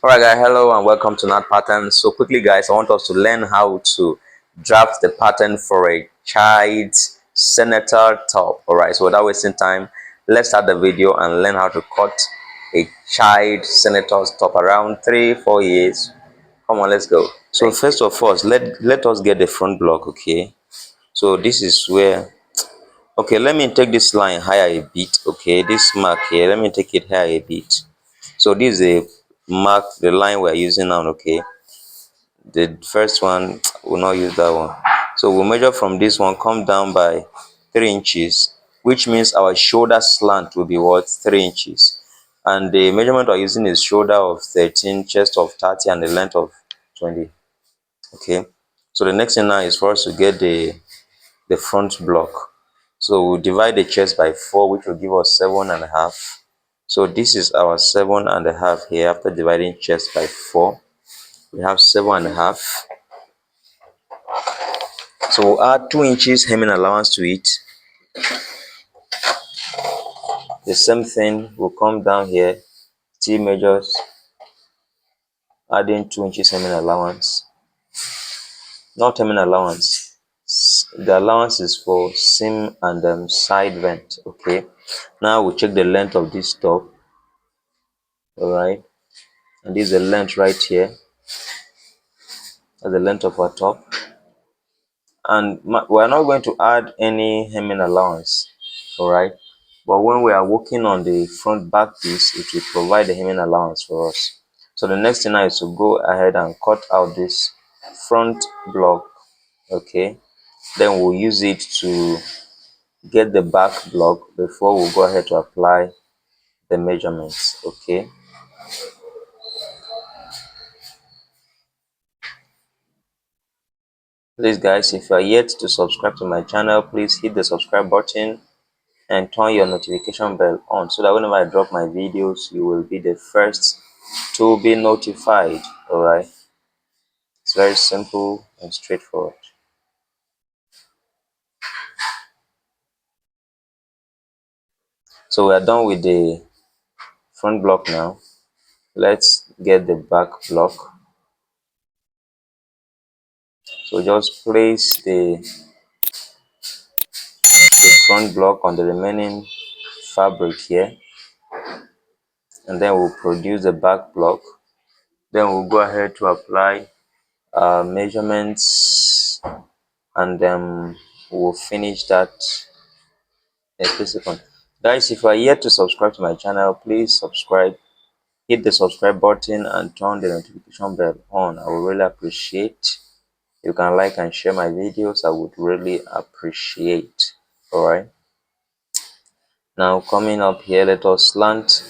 Alright guys, hello and welcome to Knot Pattern. So quickly guys, I want us to learn how to draft the pattern for a child senator top. Alright, so without wasting time, let's start the video and learn how to cut a child senator's top around 3-4 years. Come on, let's go. So first of all, let us get the front block. Okay, so this is where, okay, let me take this line higher a bit. Okay, this mark here, let me take it higher a bit. So this is a mark, the line we're using now. Okay, the first one will not use that one. So we'll measure from this one, come down by 3 inches, which means our shoulder slant will be what? 3 inches. And the measurement we're using is shoulder of 13, chest of 30, and the length of 20. Okay, so the next thing now is for us to get the front block. So we'll divide the chest by 4, which will give us 7.5. So this is our 7.5 here. After dividing chest by 4, we have 7.5. So we'll add 2 inches hemming allowance to it. The same thing will come down here, still measures, adding 2 inches hemming allowance. Not hemming allowance. The allowance is for seam and side vent. Okay. Now we'll check the length of this top. Alright. And this is the length right here. That's the length of our top. And we're not going to add any hemming allowance. Alright. But when we are working on the front back piece, it will provide the hemming allowance for us. So the next thing now is to go ahead and cut out this front block. Okay. Then we'll use it to get the back block before we'll go ahead to apply the measurements. Okay. Please guys, if you are yet to subscribe to my channel, please hit the subscribe button and turn your notification bell on so that whenever I drop my videos, you will be the first to be notified. Alright, it's very simple and straightforward. So we are done with the front block now. Let's get the back block. So just place the front block on the remaining fabric here, and then we'll produce the back block. Then we'll go ahead to apply measurements, and then we'll finish that. Please second. Guys, if you are yet to subscribe to my channel, please subscribe, hit the subscribe button and turn the notification bell on. I would really appreciate. You can like and share my videos. I would really appreciate. Alright, now coming up here, let us slant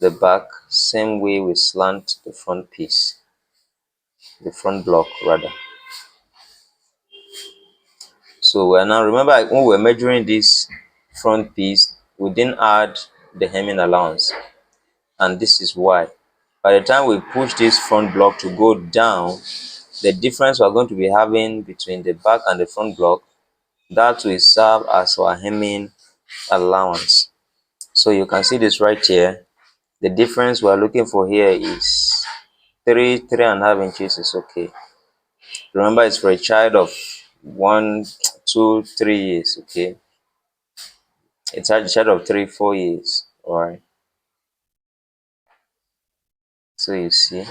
the back same way we slant the front piece, the front block rather. So we're now, remember when we're measuring this front piece, we didn't add the hemming allowance, and this is why. By the time we push this front block to go down, the difference we're going to be having between the back and the front block, that will serve as our hemming allowance. So you can see this right here. The difference we're looking for here is 3.5 inches is okay. Remember, it's for a child of 1, 2, 3 years. Okay, it's a child of 3-4 years. All right, so you see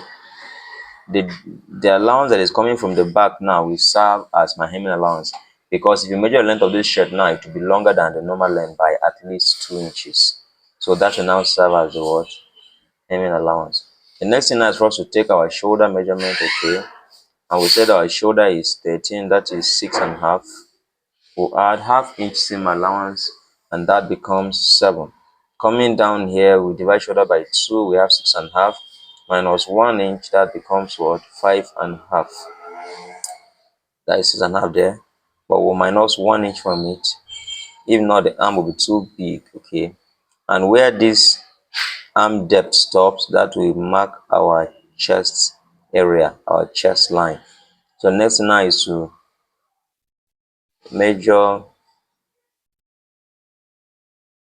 the allowance that is coming from the back now will serve as my hemming allowance, because if you measure the length of this shirt now, it will be longer than the normal length by at least 2 inches. So that will now serve as the what? Hemming allowance. The next thing is for us to take our shoulder measurement. Okay, and we said our shoulder is 13, that is 6.5. We'll add half-inch seam allowance, and that becomes 7. Coming down here, we divide shoulder by 2, we have 6.5 minus 1 inch, that becomes what? 5.5. That is 6.5 there, but we'll minus 1 inch from it. If not, the arm will be too big. Okay, and where this arm depth stops, that will mark our chest area, our chest line. So next now is to measure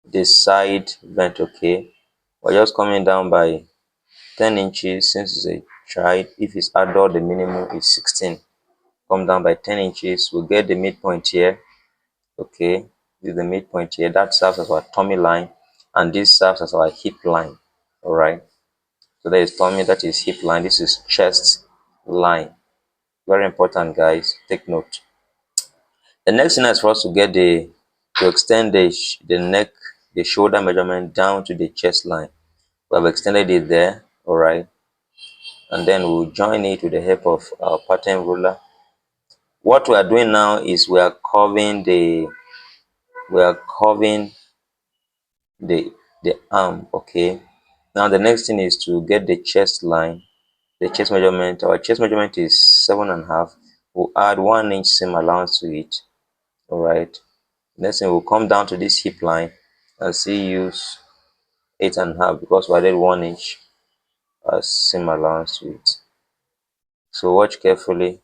the side vent. Okay, we're just coming down by 10 inches since it's a child. If it's adult, the minimum is 16. Come down by 10 inches. We'll get the midpoint here. Okay, this is the midpoint here. That serves as our tummy line, and this serves as our hip line. All right. So that is tummy, that is hip line. This is chest line. Very important, guys. Take note. The next thing is for us to get to extend the neck, the shoulder measurement down to the chest line. We have extended it there. All right. And then we'll join it with the help of our pattern ruler. What we are doing now is we are curving the arm. Okay, now the next thing is to get the chest line, the chest measurement. Our chest measurement is 7.5. We'll add 1 inch seam allowance to it. All right, next thing we'll come down to this hip line and see use 8.5 because we added 1 inch as seam allowance to it. So watch carefully.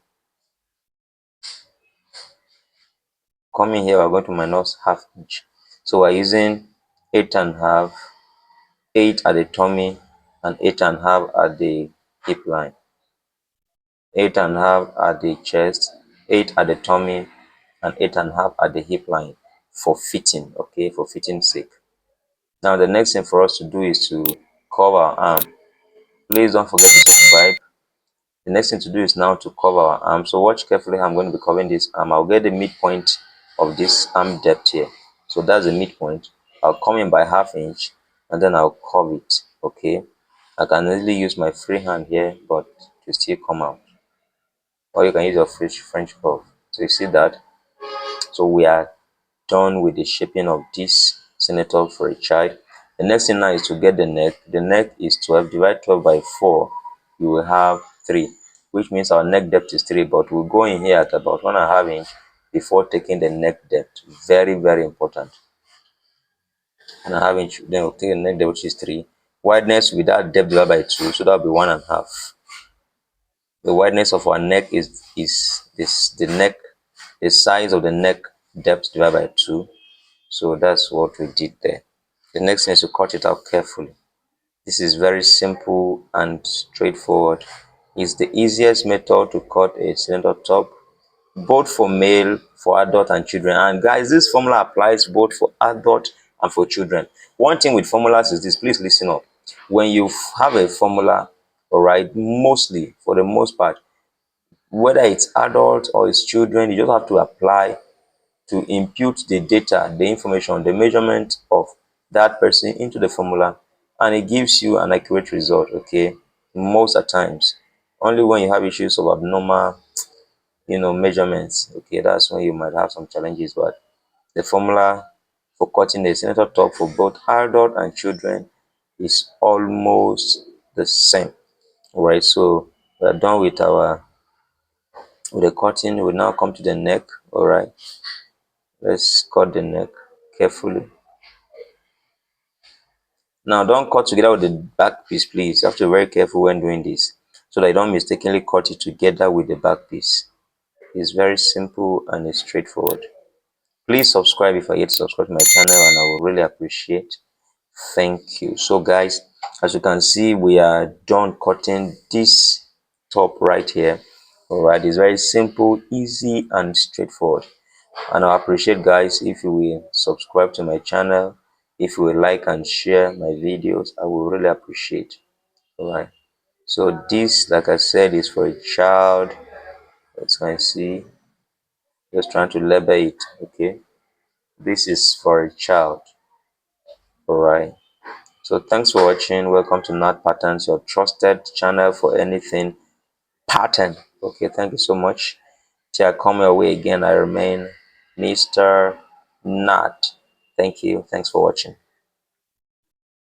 Coming here, we're going to minus half inch. So we're using 8.5, 8 at the tummy, and 8.5 at the hip line. 8.5 at the chest, 8 at the tummy, and 8.5 at the hip line for fitting. Okay, for fitting sake. Now the next thing for us to do is to curve our arm. Please don't forget to subscribe. The next thing to do is now to cover our arm. So watch carefully how I'm going to be covering this arm. I'll get the midpoint of this arm depth here. So that's the midpoint. I'll come in by half inch and then I'll curve it. Okay. I can easily use my free hand here, but to still come out. Or you can use your French curve. So you see that. So we are done with the shaping of this senator for a child. The next thing now is to get the neck. The neck is 12. Divide 12 by 4. You will have 3, which means our neck depth is 3, but we'll go in here at about 1.5 inch before taking the neck depth. Very, very important. 1.5 inch, then we'll take the neck depth, which is 3. Wideness with that depth divided by 2, so that'll be 1.5. The wideness of our neck is this the size of the neck depth divided by 2. So that's what we did there. The next thing is to cut it out carefully. This is very simple and straightforward. It's the easiest method to cut a cylinder top, both for male, for adult and children. And guys, this formula applies both for adult and for children. One thing with formulas is this, please listen up. When you have a formula, all right, mostly for the most part, whether it's adult or it's children, you just have to apply to impute the data, the information, the measurement of that person into the formula, and it gives you an accurate result. Okay, most of the times, only when you have issues of abnormal, measurements, okay, that's when you might have some challenges. But the formula for cutting a senator top for both adult and children is almost the same. All right, so we're done with the cutting. We now come to the neck. All right, let's cut the neck carefully. Now, don't cut together with the back piece, please. You have to be very careful when doing this so that you don't mistakenly cut it together with the back piece. It's very simple and it's straightforward. Please subscribe if you're yet to subscribe to my channel, and I will really appreciate. Thank you. So, guys, as you can see, we are done cutting this top right here. All right, it's very simple, easy, and straightforward. And I appreciate, guys, if you will subscribe to my channel, if you will like and share my videos. I will really appreciate. All right, so this, like I said, is for a child. As you can see, just trying to label it. Okay, this is for a child. All right, so thanks for watching. Welcome to Knot Patterns, your trusted channel for anything pattern. Okay, thank you so much. Till I come your way again, I remain Mr. Knot. Thank you. Thanks for watching.